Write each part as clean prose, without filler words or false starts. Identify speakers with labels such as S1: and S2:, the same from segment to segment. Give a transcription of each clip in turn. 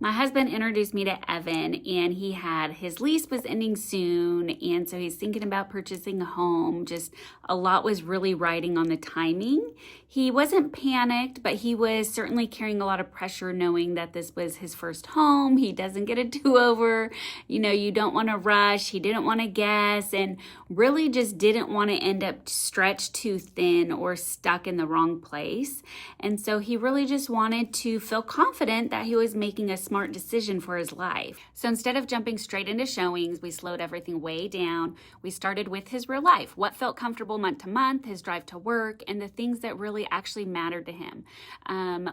S1: My husband introduced me to Evan, and his lease was ending soon, and so he's thinking about purchasing a home. Just a lot was really riding on the timing. He wasn't panicked, but he was certainly carrying a lot of pressure knowing that this was his first home. He doesn't get a do-over. You don't want to rush. He didn't want to guess, and really just didn't want to end up stretched too thin or stuck in the wrong place. And so he really just wanted to feel confident that he was making a smart decision for his life. So instead of jumping straight into showings, we slowed everything way down. We started with his real life, what felt comfortable month to month, his drive to work, and the things that really actually mattered to him,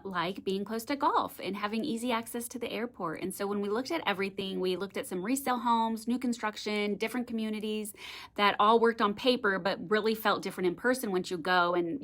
S1: like being close to golf and having easy access to the airport. And so when we looked at everything, we looked at some resale homes, new construction, different communities that all worked on paper, but really felt different in person once you go and,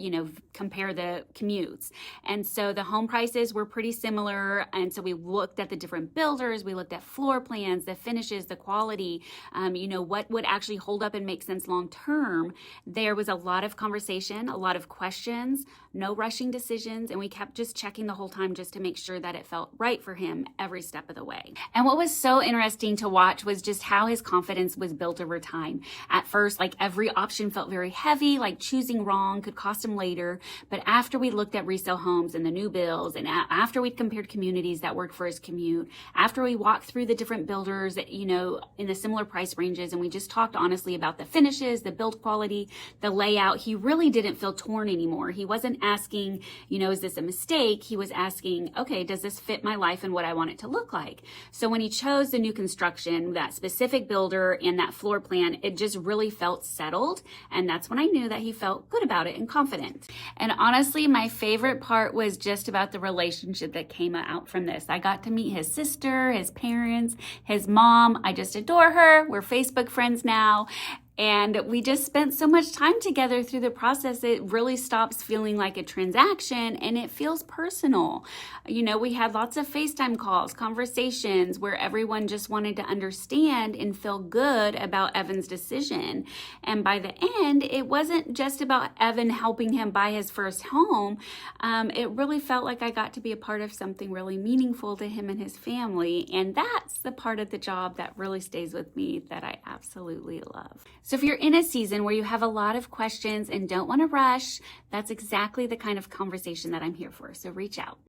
S1: compare the commutes. And so the home prices were pretty similar. And so we looked at the different builders, we looked at floor plans, the finishes, the quality, what would actually hold up and make sense long term. There was a lot of conversation, a lot of questions, no rushing decisions, and we kept just checking the whole time just to make sure that it felt right for him every step of the way. And what was so interesting to watch was just how his confidence was built over time. At first, every option felt very heavy, like choosing wrong could cost him later. But after we looked at resale homes and the new builds, and after we compared communities that worked for his commute, after we walked through the different builders that, in the similar price ranges, and we just talked honestly about the finishes, the build quality, the layout, he really didn't feel torn anymore. He wasn't asking, is this a mistake? He was asking, okay, does this fit my life and what I want it to look like? So when he chose the new construction, that specific builder and that floor plan, it just really felt settled. And that's when I knew that he felt good about it and confident. And honestly, my favorite part was just about the relationship that came out from this. I got to meet his sister, his parents, his mom. I just adore her. We're Facebook friends now. And we just spent so much time together through the process, it really stops feeling like a transaction and it feels personal. We had lots of FaceTime calls, conversations where everyone just wanted to understand and feel good about Evan's decision. And by the end, it wasn't just about Evan helping him buy his first home. It really felt like I got to be a part of something really meaningful to him and his family. And that's the part of the job that really stays with me that I absolutely love. So if you're in a season where you have a lot of questions and don't want to rush, that's exactly the kind of conversation that I'm here for. So reach out.